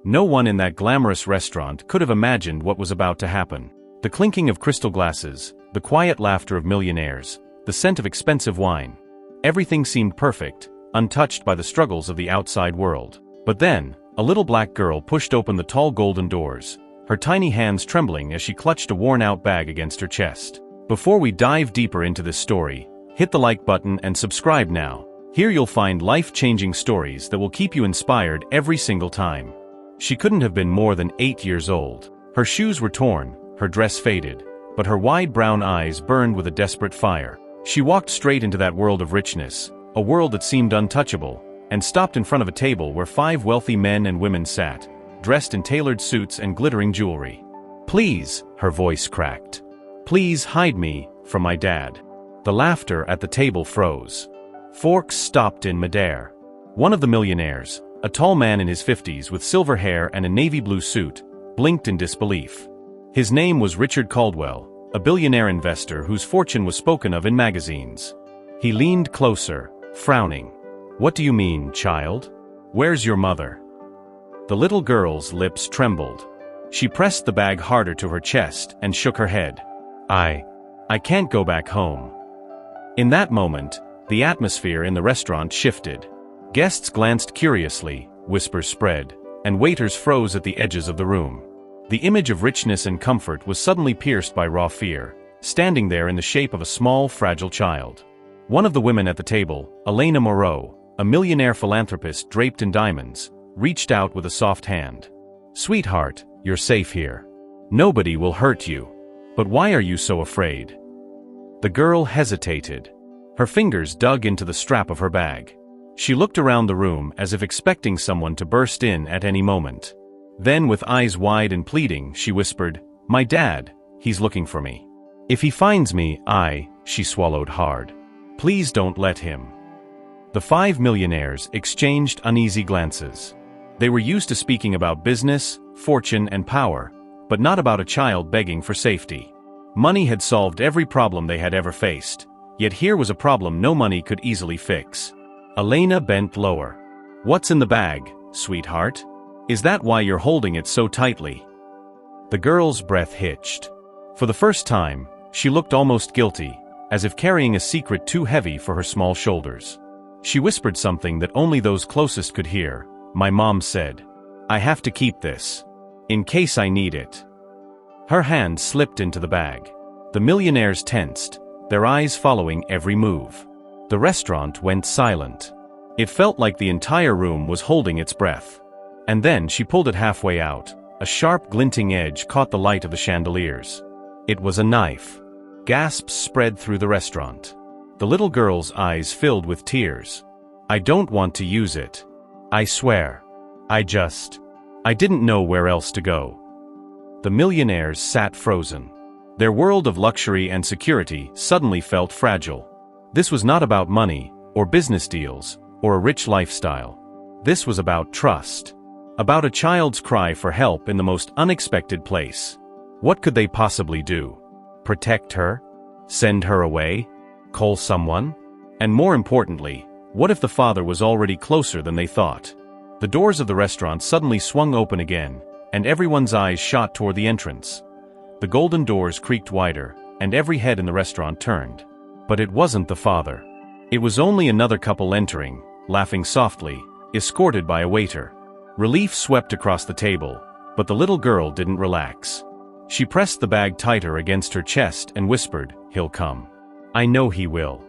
No one in that glamorous restaurant could have imagined what was about to happen. The clinking of crystal glasses, the quiet laughter of millionaires, the scent of expensive wine. Everything seemed perfect, untouched by the struggles of the outside world. But then, a little black girl pushed open the tall golden doors, her tiny hands trembling as she clutched a worn-out bag against her chest. Before we dive deeper into this story, hit the like button and subscribe now. Here you'll find life-changing stories that will keep you inspired every single time. She couldn't have been more than 8 years old. Her shoes were torn, her dress faded, but her wide brown eyes burned with a desperate fire. She walked straight into that world of richness, a world that seemed untouchable, and stopped in front of a table where 5 wealthy men and women sat, dressed in tailored suits and glittering jewelry. "Please," her voice cracked. "Please hide me from my dad." The laughter at the table froze. Forks stopped in midair. One of the millionaires, a tall man in his 50s with silver hair and a navy blue suit, blinked in disbelief. His name was Richard Caldwell, a billionaire investor whose fortune was spoken of in magazines. He leaned closer, frowning. "What do you mean, child? Where's your mother?" The little girl's lips trembled. She pressed the bag harder to her chest and shook her head. I can't go back home." In that moment, the atmosphere in the restaurant shifted. Guests glanced curiously, whispers spread, and waiters froze at the edges of the room. The image of richness and comfort was suddenly pierced by raw fear, standing there in the shape of a small, fragile child. One of the women at the table, Elena Moreau, a millionaire philanthropist draped in diamonds, reached out with a soft hand. "Sweetheart, you're safe here. Nobody will hurt you. But why are you so afraid?" The girl hesitated. Her fingers dug into the strap of her bag. She looked around the room as if expecting someone to burst in at any moment. Then, with eyes wide and pleading, she whispered, "My dad, he's looking for me. If he finds me, she swallowed hard. Please don't let him." The 5 millionaires exchanged uneasy glances. They were used to speaking about business, fortune, and power, but not about a child begging for safety. Money had solved every problem they had ever faced, yet here was a problem no money could easily fix. Elena bent lower. "What's in the bag, sweetheart? Is that why you're holding it so tightly?" The girl's breath hitched. For the first time, she looked almost guilty, as if carrying a secret too heavy for her small shoulders. She whispered something that only those closest could hear. "My mom said, I have to keep this. In case I need it." Her hand slipped into the bag. The millionaires tensed, their eyes following every move. The restaurant went silent. It felt like the entire room was holding its breath. And then she pulled it halfway out. A sharp, glinting edge caught the light of the chandeliers. It was a knife. Gasps spread through the restaurant. The little girl's eyes filled with tears. "I don't want to use it. I swear. I didn't know where else to go." The millionaires sat frozen. Their world of luxury and security suddenly felt fragile. This was not about money, or business deals, or a rich lifestyle. This was about trust. About a child's cry for help in the most unexpected place. What could they possibly do? Protect her? Send her away? Call someone? And more importantly, what if the father was already closer than they thought? The doors of the restaurant suddenly swung open again, and everyone's eyes shot toward the entrance. The golden doors creaked wider, and every head in the restaurant turned. But it wasn't the father. It was only another couple entering, laughing softly, escorted by a waiter. Relief swept across the table, but the little girl didn't relax. She pressed the bag tighter against her chest and whispered, "He'll come. I know he will."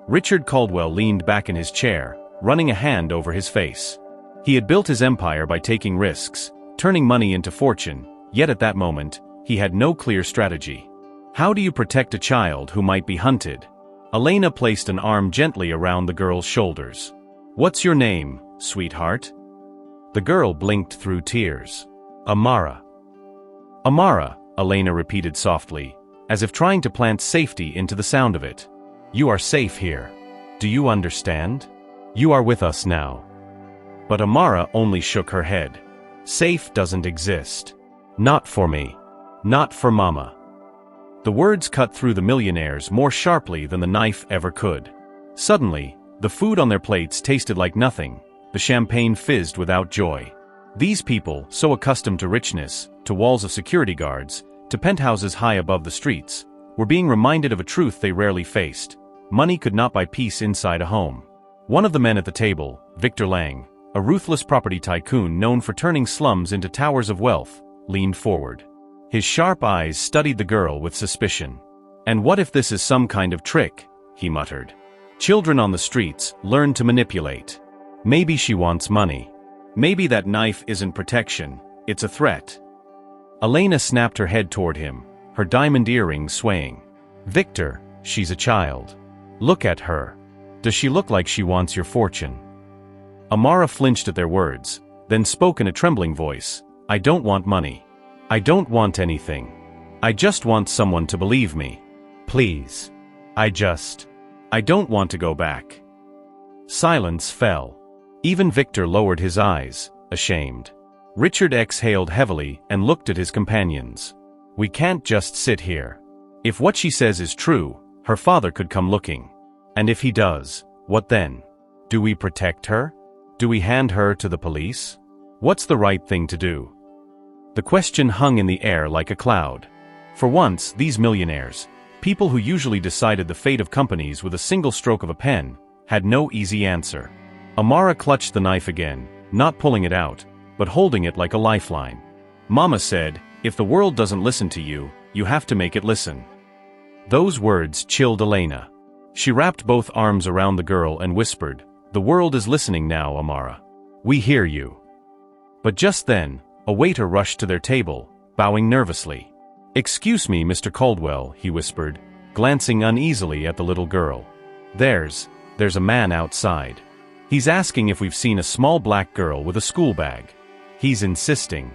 Richard Caldwell leaned back in his chair, running a hand over his face. He had built his empire by taking risks, turning money into fortune, yet at that moment, he had no clear strategy. How do you protect a child who might be hunted? Elena placed an arm gently around the girl's shoulders. "What's your name, sweetheart?" The girl blinked through tears. "Amara." "Amara," Elena repeated softly, as if trying to plant safety into the sound of it. "You are safe here. Do you understand? You are with us now." But Amara only shook her head. "Safe doesn't exist. Not for me. Not for Mama." The words cut through the millionaires more sharply than the knife ever could. Suddenly, the food on their plates tasted like nothing, the champagne fizzed without joy. These people, so accustomed to richness, to walls of security guards, to penthouses high above the streets, were being reminded of a truth they rarely faced. Money could not buy peace inside a home. One of the men at the table, Victor Lang, a ruthless property tycoon known for turning slums into towers of wealth, leaned forward. His sharp eyes studied the girl with suspicion. "And what if this is some kind of trick?" he muttered. "Children on the streets learn to manipulate. Maybe she wants money. Maybe that knife isn't protection, it's a threat." Elena snapped her head toward him, her diamond earrings swaying. "Victor, she's a child. Look at her. Does she look like she wants your fortune?" Amara flinched at their words, then spoke in a trembling voice. "I don't want money. I don't want anything. I just want someone to believe me. Please. I don't want to go back." Silence fell. Even Victor lowered his eyes, ashamed. Richard exhaled heavily and looked at his companions. "We can't just sit here. If what she says is true, her father could come looking. And if he does, what then? Do we protect her? Do we hand her to the police? What's the right thing to do?" The question hung in the air like a cloud. For once, these millionaires, people who usually decided the fate of companies with a single stroke of a pen, had no easy answer. Amara clutched the knife again, not pulling it out, but holding it like a lifeline. "Mama said, if the world doesn't listen to you, you have to make it listen." Those words chilled Elena. She wrapped both arms around the girl and whispered, "The world is listening now, Amara. We hear you." But just then, a waiter rushed to their table, bowing nervously. "Excuse me, Mr. Caldwell," he whispered, glancing uneasily at the little girl. There's a man outside. He's asking if we've seen a small black girl with a school bag. He's insisting."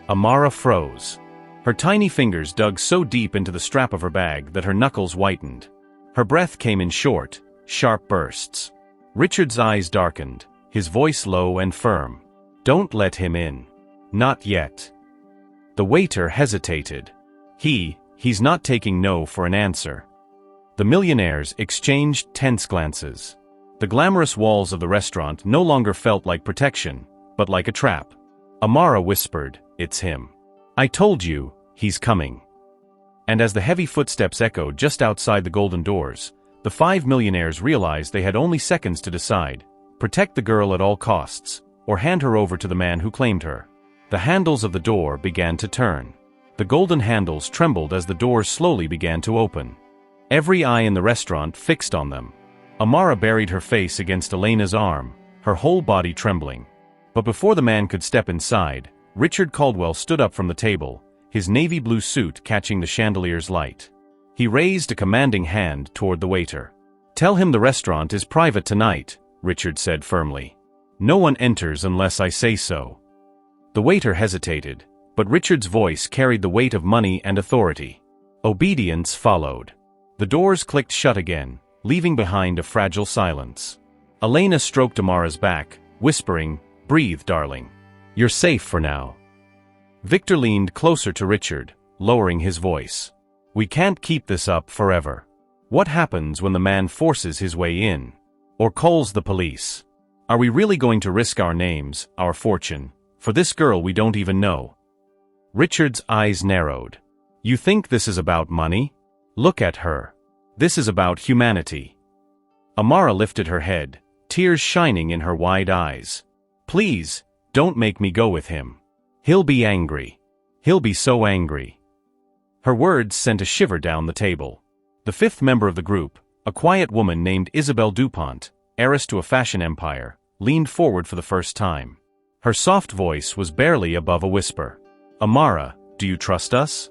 Amara froze. Her tiny fingers dug so deep into the strap of her bag that her knuckles whitened. Her breath came in short, sharp bursts. Richard's eyes darkened, his voice low and firm. "Don't let him in. Not yet." The waiter hesitated. He's not taking no for an answer. The millionaires exchanged tense glances. The glamorous walls of the restaurant no longer felt like protection, but like a trap. Amara whispered, "It's him. I told you, he's coming." And as the heavy footsteps echoed just outside the golden doors, the 5 millionaires realized they had only seconds to decide: protect the girl at all costs, or hand her over to the man who claimed her. The handles of the door began to turn. The golden handles trembled as the doors slowly began to open. Every eye in the restaurant fixed on them. Amara buried her face against Elena's arm, her whole body trembling. But before the man could step inside, Richard Caldwell stood up from the table, his navy blue suit catching the chandelier's light. He raised a commanding hand toward the waiter. "Tell him the restaurant is private tonight," Richard said firmly. "No one enters unless I say so." The waiter hesitated, but Richard's voice carried the weight of money and authority. Obedience followed. The doors clicked shut again, leaving behind a fragile silence. Elena stroked Amara's back, whispering, "Breathe, darling. You're safe for now." Victor leaned closer to Richard, lowering his voice. "We can't keep this up forever. What happens when the man forces his way in? Or calls the police? Are we really going to risk our names, our fortune, for this girl we don't even know?" Richard's eyes narrowed. "You think this is about money? Look at her. This is about humanity." Amara lifted her head, tears shining in her wide eyes. "Please, don't make me go with him. He'll be angry. He'll be so angry." Her words sent a shiver down the table. The 5th member of the group, a quiet woman named Isabelle DuPont, heiress to a fashion empire, leaned forward for the first time. Her soft voice was barely above a whisper. "Amara, do you trust us?"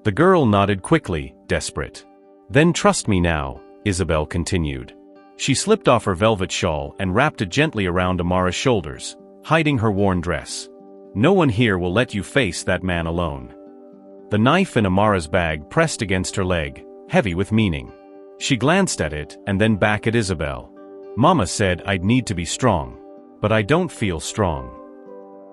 The girl nodded quickly, desperate. "Then trust me now," Isabelle continued. She slipped off her velvet shawl and wrapped it gently around Amara's shoulders, hiding her worn dress. "No one here will let you face that man alone." The knife in Amara's bag pressed against her leg, heavy with meaning. She glanced at it and then back at Isabelle. "Mama said I'd need to be strong. But I don't feel strong."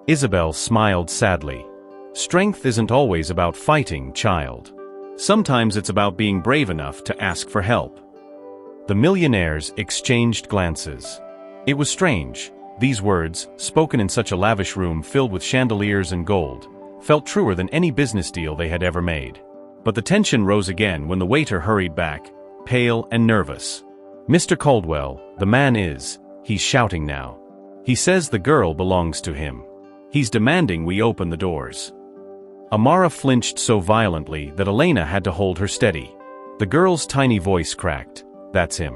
Isabelle smiled sadly. "Strength isn't always about fighting, child. Sometimes it's about being brave enough to ask for help." The millionaires exchanged glances. It was strange. These words, spoken in such a lavish room filled with chandeliers and gold, felt truer than any business deal they had ever made. But the tension rose again when the waiter hurried back, pale and nervous. "Mr. Caldwell, the man is," he's shouting now. "He says the girl belongs to him. He's demanding we open the doors." Amara flinched so violently that Elena had to hold her steady. The girl's tiny voice cracked. "That's him.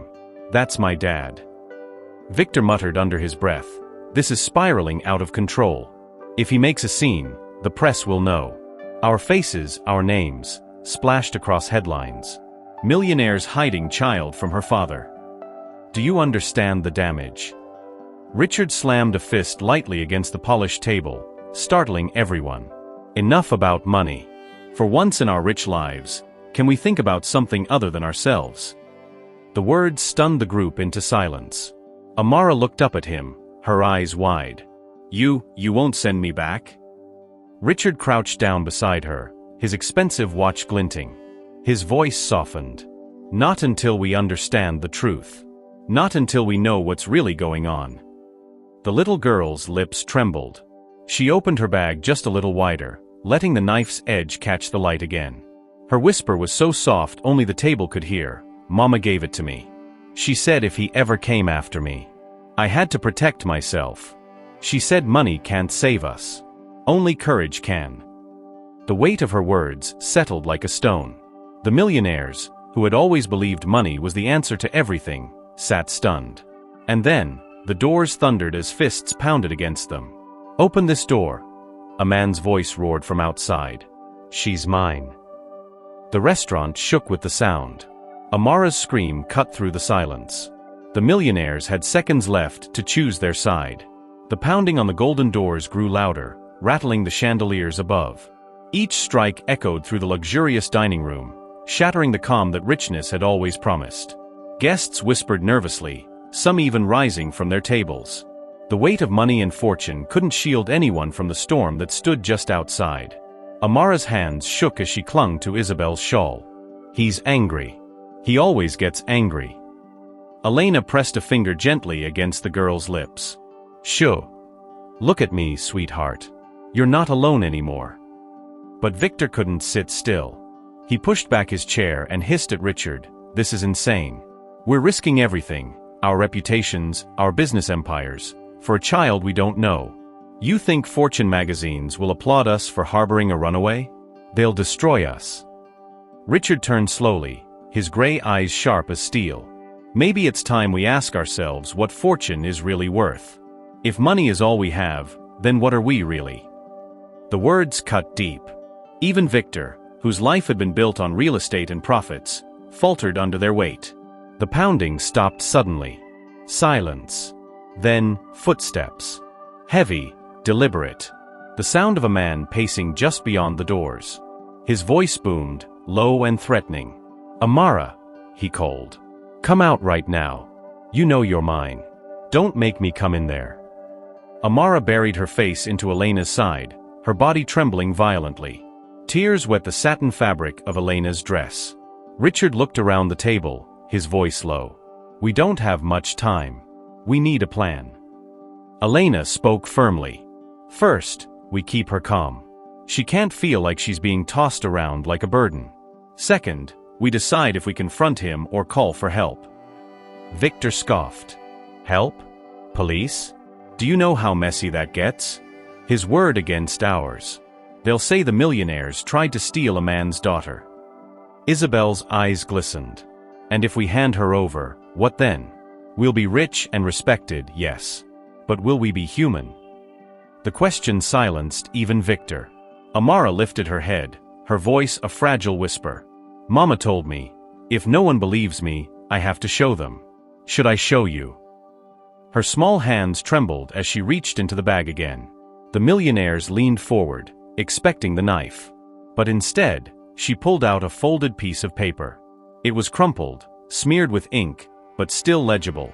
That's my dad." Victor muttered under his breath, "This is spiraling out of control. If he makes a scene, the press will know. Our faces, our names, splashed across headlines. Millionaires hiding child from her father. Do you understand the damage?" Richard slammed a fist lightly against the polished table, startling everyone. "Enough about money. For once in our rich lives, can we think about something other than ourselves?" The words stunned the group into silence. Amara looked up at him, her eyes wide. You won't send me back?" Richard crouched down beside her, his expensive watch glinting. His voice softened. "Not until we understand the truth. Not until we know what's really going on." The little girl's lips trembled. She opened her bag just a little wider, letting the knife's edge catch the light again. Her whisper was so soft only the table could hear. "Mama gave it to me. She said if he ever came after me, I had to protect myself. She said money can't save us. Only courage can." The weight of her words settled like a stone. The millionaires, who had always believed money was the answer to everything, sat stunned. And then, the doors thundered as fists pounded against them. "Open this door," a man's voice roared from outside. "She's mine." The restaurant shook with the sound. Amara's scream cut through the silence. The millionaires had seconds left to choose their side. The pounding on the golden doors grew louder, rattling the chandeliers above. Each strike echoed through the luxurious dining room, shattering the calm that richness had always promised. Guests whispered nervously, some even rising from their tables. The weight of money and fortune couldn't shield anyone from the storm that stood just outside. Amara's hands shook as she clung to Isabel's shawl. "He's angry. He always gets angry." Elena pressed a finger gently against the girl's lips. "Shoo. Look at me, sweetheart. You're not alone anymore." But Victor couldn't sit still. He pushed back his chair and hissed at Richard, "This is insane. We're risking everything, our reputations, our business empires, for a child we don't know. You think Fortune magazines will applaud us for harboring a runaway? They'll destroy us." Richard turned slowly, his gray eyes sharp as steel. "Maybe it's time we ask ourselves what fortune is really worth. If money is all we have, then what are we really?" The words cut deep. Even Victor, whose life had been built on real estate and profits, faltered under their weight. The pounding stopped suddenly. Silence. Then, footsteps. Heavy, deliberate. The sound of a man pacing just beyond the doors. His voice boomed, low and threatening. "Amara," he called. "Come out right now. You know you're mine. Don't make me come in there." Amara buried her face into Elena's side, her body trembling violently. Tears wet the satin fabric of Elena's dress. Richard looked around the table, his voice low. "We don't have much time. We need a plan." Elena spoke firmly. "First, we keep her calm. She can't feel like she's being tossed around like a burden. Second, we decide if we confront him or call for help." Victor scoffed. "Help? Police? Do you know how messy that gets? His word against ours. They'll say the millionaires tried to steal a man's daughter." Isabel's eyes glistened. "And if we hand her over, what then? We'll be rich and respected, yes. But will we be human?" The question silenced even Victor. Amara lifted her head, her voice a fragile whisper. "Mama told me, if no one believes me, I have to show them. Should I show you?" Her small hands trembled as she reached into the bag again. The millionaires leaned forward, expecting the knife. But instead, she pulled out a folded piece of paper. It was crumpled, smeared with ink, but still legible.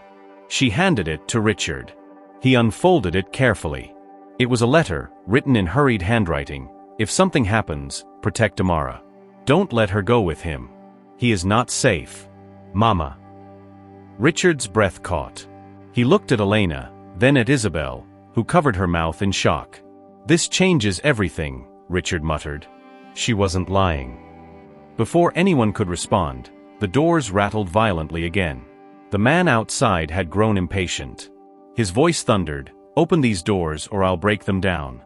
She handed it to Richard. He unfolded it carefully. It was a letter, written in hurried handwriting. "If something happens, protect Amara. Don't let her go with him. He is not safe. Mama." Richard's breath caught. He looked at Elena, then at Isabel, who covered her mouth in shock. "This changes everything," Richard muttered. She wasn't lying. Before anyone could respond, the doors rattled violently again. The man outside had grown impatient. His voice thundered, "Open these doors or I'll break them down."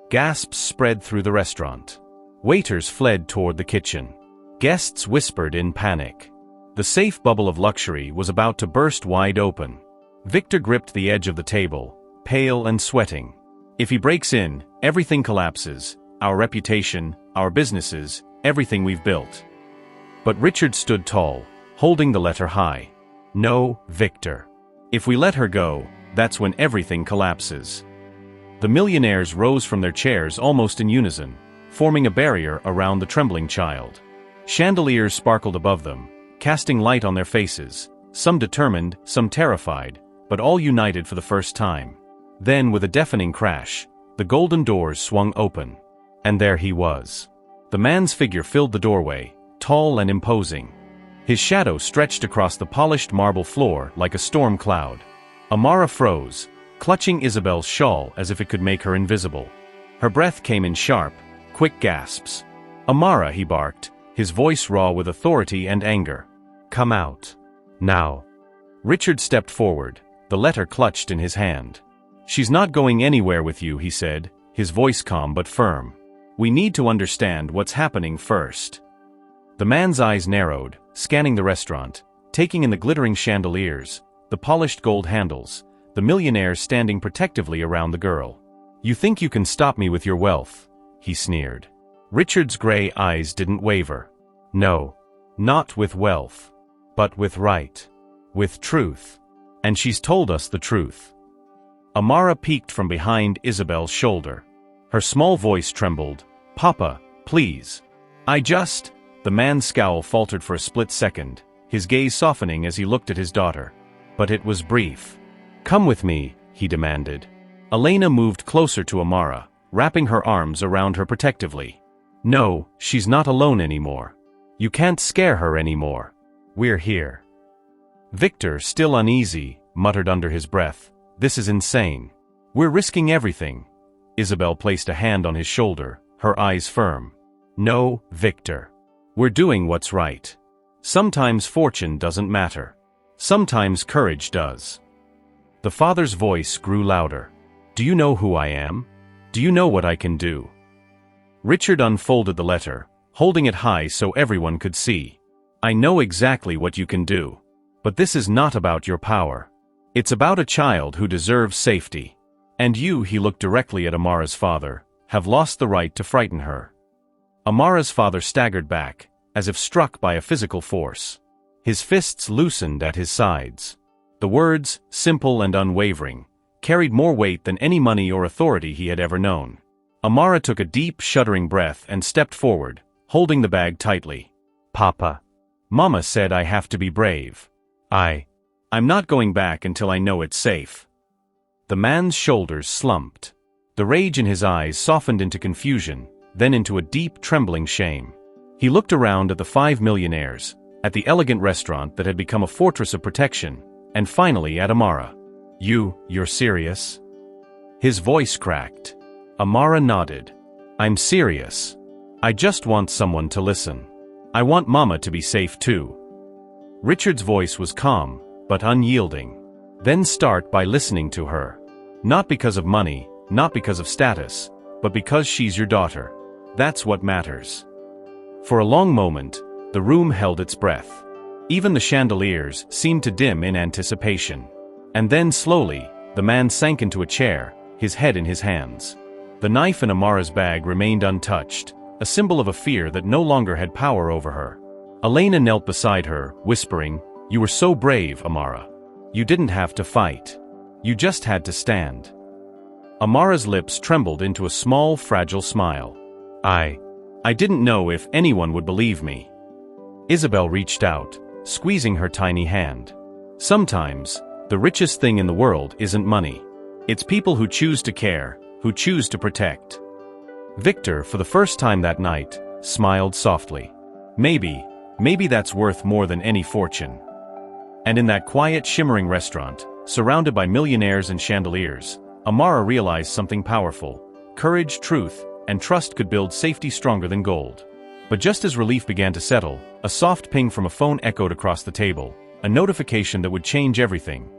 Gasps spread through the restaurant. Waiters fled toward the kitchen. Guests whispered in panic. The safe bubble of luxury was about to burst wide open. Victor gripped the edge of the table, pale and sweating. "If he breaks in, everything collapses. Our reputation, our businesses, everything we've built." But Richard stood tall, holding the letter high. "No, Victor. If we let her go, that's when everything collapses." The millionaires rose from their chairs almost in unison, forming a barrier around the trembling child. Chandeliers sparkled above them, casting light on their faces, some determined, some terrified, but all united for the first time. Then, with a deafening crash, the golden doors swung open. And there he was. The man's figure filled the doorway, tall and imposing. His shadow stretched across the polished marble floor like a storm cloud. Amara froze, clutching Isabel's shawl as if it could make her invisible. Her breath came in sharp, quick gasps. "Amara," he barked, his voice raw with authority and anger. "Come out. Now." Richard stepped forward, the letter clutched in his hand. "She's not going anywhere with you," he said, his voice calm but firm. "We need to understand what's happening first." The man's eyes narrowed, scanning the restaurant, taking in the glittering chandeliers, the polished gold handles, the millionaires standing protectively around the girl. "You think you can stop me with your wealth?" he sneered. Richard's gray eyes didn't waver. "No. Not with wealth. But with right. With truth. And she's told us the truth." Amara peeked from behind Isabel's shoulder. Her small voice trembled. "Papa, please. The man's scowl faltered for a split second, his gaze softening as he looked at his daughter. But it was brief. "Come with me," he demanded. Elena moved closer to Amara, wrapping her arms around her protectively. "No, she's not alone anymore. You can't scare her anymore. We're here." Victor, still uneasy, muttered under his breath, "This is insane. We're risking everything." Isabel placed a hand on his shoulder, her eyes firm. "No, Victor. We're doing what's right. Sometimes fortune doesn't matter. Sometimes courage does." The father's voice grew louder. "Do you know who I am? Do you know what I can do?" Richard unfolded the letter, holding it high so everyone could see. "I know exactly what you can do. But this is not about your power. It's about a child who deserves safety. And you," he looked directly at Amara's father, "have lost the right to frighten her." Amara's father staggered back, as if struck by a physical force. His fists loosened at his sides. The words, simple and unwavering, carried more weight than any money or authority he had ever known. Amara took a deep, shuddering breath and stepped forward, holding the bag tightly. "Papa. Mama said I have to be brave. I'm not going back until I know it's safe." The man's shoulders slumped. The rage in his eyes softened into confusion, then into a deep, trembling shame. He looked around at the 5 millionaires, at the elegant restaurant that had become a fortress of protection, and finally at Amara. You're serious?" His voice cracked. Amara nodded. "I'm serious. I just want someone to listen. I want Mama to be safe too." Richard's voice was calm, but unyielding. "Then start by listening to her. Not because of money, not because of status, but because she's your daughter. That's what matters." For a long moment, the room held its breath. Even the chandeliers seemed to dim in anticipation. And then slowly, the man sank into a chair, his head in his hands. The knife in Amara's bag remained untouched, a symbol of a fear that no longer had power over her. Elena knelt beside her, whispering, "You were so brave, Amara. You didn't have to fight. You just had to stand." Amara's lips trembled into a small, fragile smile. I didn't know if anyone would believe me." Isabel reached out, squeezing her tiny hand. "Sometimes, the richest thing in the world isn't money. It's people who choose to care, who choose to protect." Victor, for the first time that night, smiled softly. Maybe that's worth more than any fortune." And in that quiet, shimmering restaurant, surrounded by millionaires and chandeliers, Amara realized something powerful. Courage, truth, and trust could build safety stronger than gold. But just as relief began to settle, a soft ping from a phone echoed across the table, a notification that would change everything.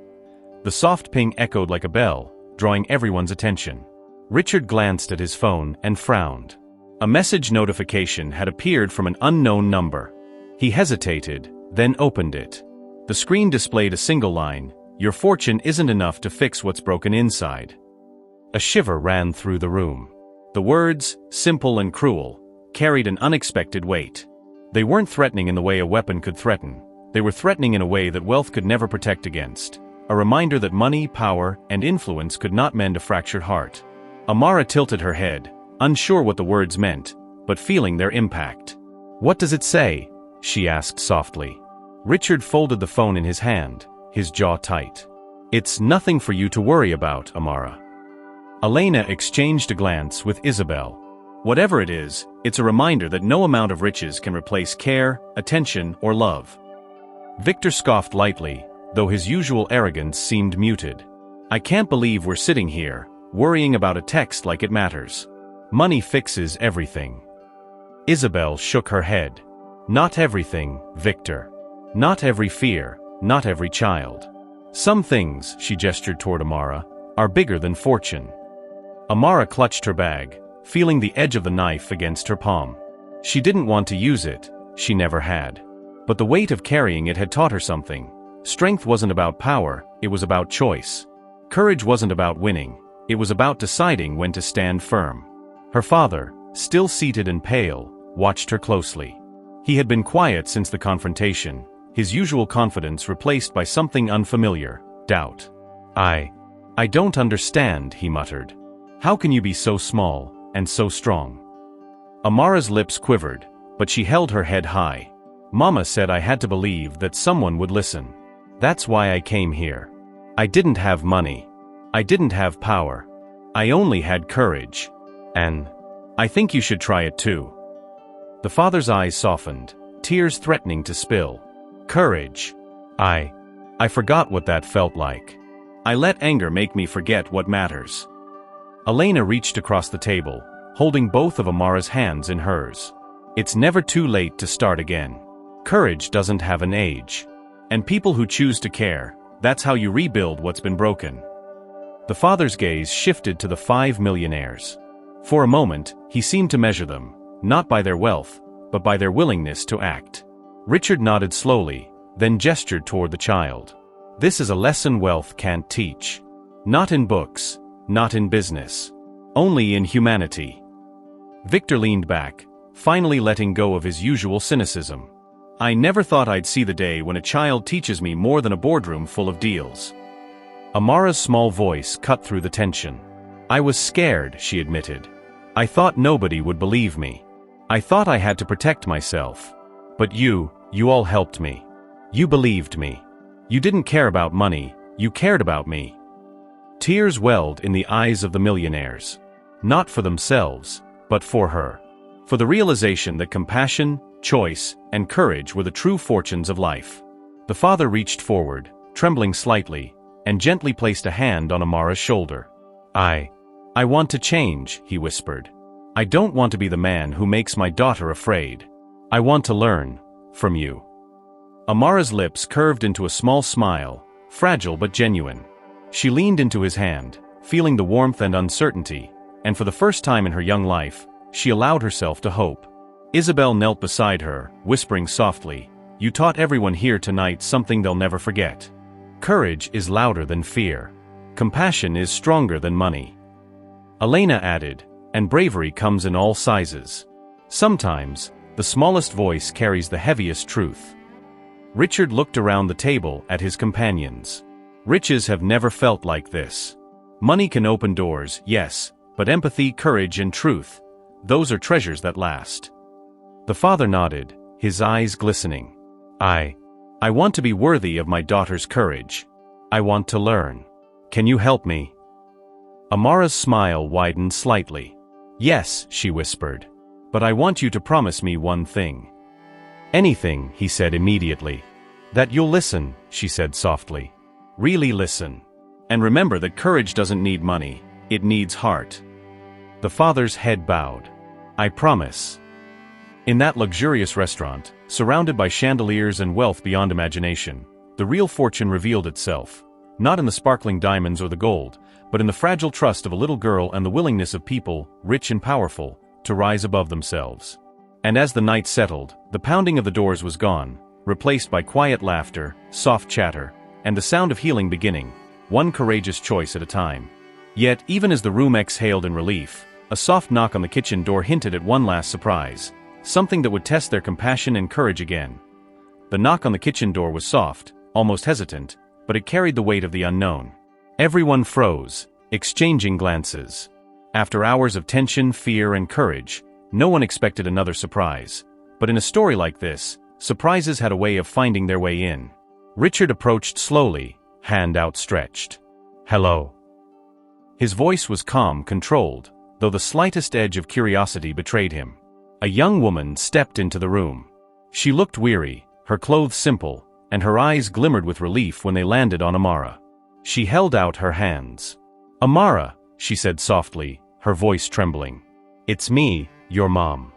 The soft ping echoed like a bell, drawing everyone's attention. Richard glanced at his phone and frowned. A message notification had appeared from an unknown number. He hesitated, then opened it. The screen displayed a single line: "Your fortune isn't enough to fix what's broken inside." A shiver ran through the room. The words, simple and cruel, carried an unexpected weight. They weren't threatening in the way a weapon could threaten. They were threatening in a way that wealth could never protect against. A reminder that money, power, and influence could not mend a fractured heart. Amara tilted her head, unsure what the words meant, but feeling their impact. "What does it say?" she asked softly. Richard folded the phone in his hand, his jaw tight. "It's nothing for you to worry about, Amara." Elena exchanged a glance with Isabel. "Whatever it is, it's a reminder that no amount of riches can replace care, attention, or love." Victor scoffed lightly, though his usual arrogance seemed muted. "I can't believe we're sitting here, worrying about a text like it matters. Money fixes everything." Isabel shook her head. "Not everything, Victor. Not every fear, not every child. Some things," she gestured toward Amara, "are bigger than fortune." Amara clutched her bag, feeling the edge of the knife against her palm. She didn't want to use it, she never had. But the weight of carrying it had taught her something. Strength wasn't about power, it was about choice. Courage wasn't about winning, it was about deciding when to stand firm. Her father, still seated and pale, watched her closely. He had been quiet since the confrontation, his usual confidence replaced by something unfamiliar: doubt. I don't understand," he muttered. "How can you be so small, and so strong?" Amara's lips quivered, but she held her head high. "Mama said I had to believe that someone would listen. That's why I came here. I didn't have money. I didn't have power. I only had courage. And I think you should try it too." The father's eyes softened, tears threatening to spill. "Courage. I forgot what that felt like. I let anger make me forget what matters." Elena reached across the table, holding both of Amara's hands in hers. "It's never too late to start again. Courage doesn't have an age. And people who choose to care, that's how you rebuild what's been broken." The father's gaze shifted to the 5 millionaires. For a moment, he seemed to measure them, not by their wealth, but by their willingness to act. Richard nodded slowly, then gestured toward the child. "This is a lesson wealth can't teach. Not in books, not in business. Only in humanity." Victor leaned back, finally letting go of his usual cynicism. "I never thought I'd see the day when a child teaches me more than a boardroom full of deals." Amara's small voice cut through the tension. "I was scared," she admitted. "I thought nobody would believe me. I thought I had to protect myself. But you all helped me. You believed me. You didn't care about money, you cared about me." Tears welled in the eyes of the millionaires. Not for themselves, but for her. For the realization that compassion, choice, and courage were the true fortunes of life. The father reached forward, trembling slightly, and gently placed a hand on Amara's shoulder. I want to change," he whispered. "I don't want to be the man who makes my daughter afraid. I want to learn from you." Amara's lips curved into a small smile, fragile but genuine. She leaned into his hand, feeling the warmth and uncertainty, and for the first time in her young life, she allowed herself to hope. Isabel knelt beside her, whispering softly, "You taught everyone here tonight something they'll never forget. Courage is louder than fear. Compassion is stronger than money." Elena added, "And bravery comes in all sizes. Sometimes, the smallest voice carries the heaviest truth." Richard looked around the table at his companions. Riches have never felt like this. Money can open doors, yes, but empathy, courage, and truth, those are treasures that last. The father nodded, his eyes glistening. I want to be worthy of my daughter's courage. I want to learn. Can you help me?" Amara's smile widened slightly. "Yes," she whispered. "But I want you to promise me one thing." "Anything," he said immediately. "That you'll listen," she said softly. Really listen. And remember that courage doesn't need money, it needs heart. The father's head bowed. I promise. In that luxurious restaurant, surrounded by chandeliers and wealth beyond imagination, the real fortune revealed itself, not in the sparkling diamonds or the gold, but in the fragile trust of a little girl and the willingness of people, rich and powerful, to rise above themselves. And as the night settled, the pounding of the doors was gone, replaced by quiet laughter, soft chatter, and the sound of healing beginning, one courageous choice at a time. Yet, even as the room exhaled in relief, a soft knock on the kitchen door hinted at one last surprise, something that would test their compassion and courage again. The knock on the kitchen door was soft, almost hesitant, but it carried the weight of the unknown. Everyone froze, exchanging glances. After hours of tension, fear, and courage, no one expected another surprise. But in a story like this, surprises had a way of finding their way in. Richard approached slowly, hand outstretched. Hello. His voice was calm, controlled, though the slightest edge of curiosity betrayed him. A young woman stepped into the room. She looked weary, her clothes simple, and her eyes glimmered with relief when they landed on Amara. She held out her hands. Amara, she said softly, her voice trembling. It's me, your mom.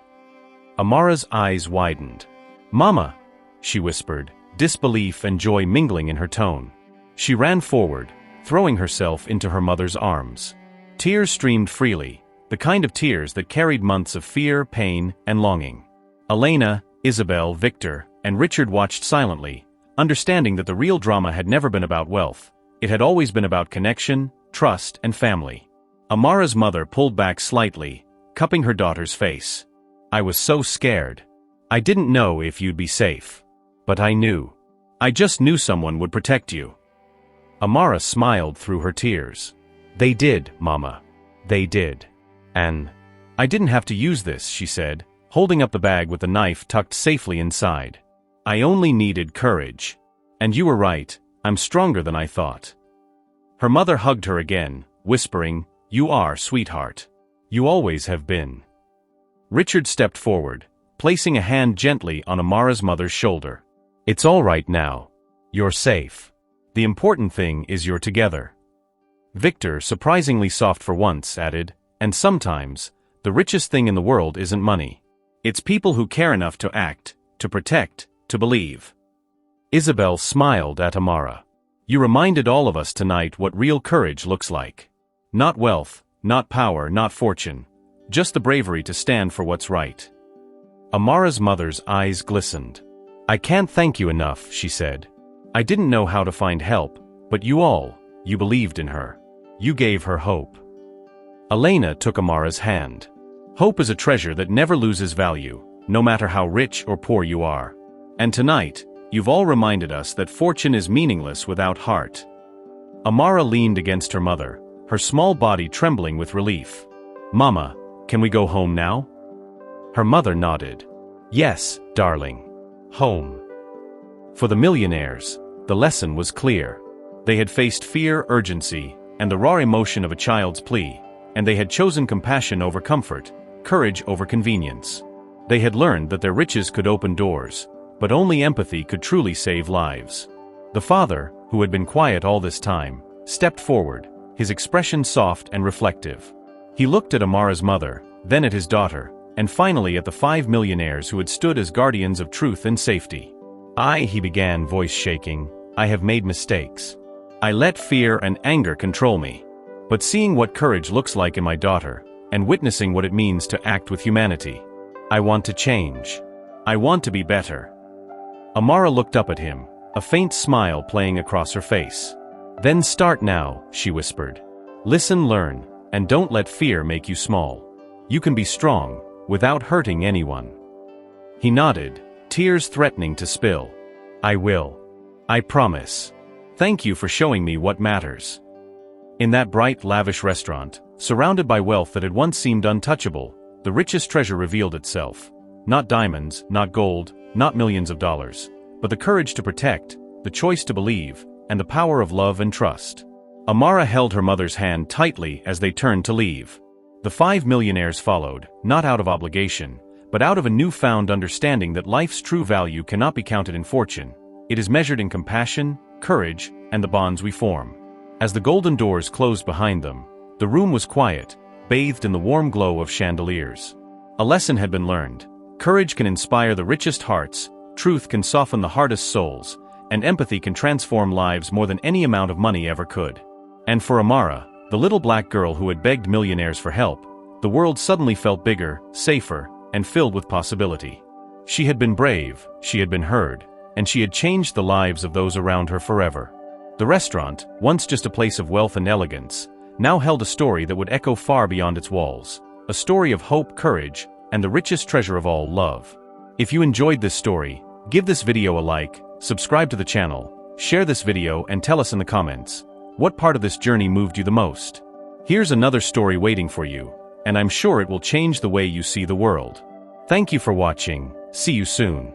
Amara's eyes widened. Mama, she whispered, disbelief and joy mingling in her tone. She ran forward, throwing herself into her mother's arms. Tears streamed freely, the kind of tears that carried months of fear, pain, and longing. Elena, Isabel, Victor, and Richard watched silently, understanding that the real drama had never been about wealth. It had always been about connection, trust, and family. Amara's mother pulled back slightly, cupping her daughter's face. I was so scared. I didn't know if you'd be safe. But I knew. I just knew someone would protect you. Amara smiled through her tears. They did, Mama. They did. And I didn't have to use this, she said, holding up the bag with the knife tucked safely inside. I only needed courage. And you were right, I'm stronger than I thought. Her mother hugged her again, whispering, You are, sweetheart. You always have been. Richard stepped forward, placing a hand gently on Amara's mother's shoulder. It's all right now. You're safe. The important thing is you're together. Victor, surprisingly soft for once, added, and sometimes, the richest thing in the world isn't money. It's people who care enough to act, to protect, to believe. Isabel smiled at Amara. You reminded all of us tonight what real courage looks like. Not wealth, not power, not fortune. Just the bravery to stand for what's right. Amara's mother's eyes glistened. I can't thank you enough, she said. I didn't know how to find help, but you believed in her. You gave her hope. Elena took Amara's hand. Hope is a treasure that never loses value, no matter how rich or poor you are. And tonight, you've all reminded us that fortune is meaningless without heart. Amara leaned against her mother, her small body trembling with relief. Mama, can we go home now? Her mother nodded. Yes, darling. Home. For the millionaires, the lesson was clear. They had faced fear, urgency, and the raw emotion of a child's plea, and they had chosen compassion over comfort, courage over convenience. They had learned that their riches could open doors, but only empathy could truly save lives. The father, who had been quiet all this time, stepped forward, his expression soft and reflective. He looked at Amara's mother, then at his daughter, and finally at the 5 millionaires who had stood as guardians of truth and safety. He began, voice shaking, I have made mistakes. I let fear and anger control me. But seeing what courage looks like in my daughter, and witnessing what it means to act with humanity, I want to change. I want to be better. Amara looked up at him, a faint smile playing across her face. Then start now, she whispered. Listen, learn, and don't let fear make you small. You can be strong, without hurting anyone. He nodded, tears threatening to spill. I will. I promise. Thank you for showing me what matters. In that bright, lavish restaurant, surrounded by wealth that had once seemed untouchable, the richest treasure revealed itself. Not diamonds, not gold, not millions of dollars, but the courage to protect, the choice to believe, and the power of love and trust. Amara held her mother's hand tightly as they turned to leave. The 5 millionaires followed, not out of obligation, but out of a newfound understanding that life's true value cannot be counted in fortune. It is measured in compassion, courage and the bonds we form. As the golden doors closed behind them, the room was quiet, bathed in the warm glow of chandeliers. A lesson had been learned. Courage can inspire the richest hearts, truth can soften the hardest souls, and empathy can transform lives more than any amount of money ever could. And for Amara, the little black girl who had begged millionaires for help, the world suddenly felt bigger, safer, and filled with possibility. She had been brave, she had been heard, and she had changed the lives of those around her forever. The restaurant, once just a place of wealth and elegance, now held a story that would echo far beyond its walls. A story of hope, courage, and the richest treasure of all, love. If you enjoyed this story, give this video a like, subscribe to the channel, share this video and tell us in the comments, what part of this journey moved you the most? Here's another story waiting for you, and I'm sure it will change the way you see the world. Thank you for watching, see you soon.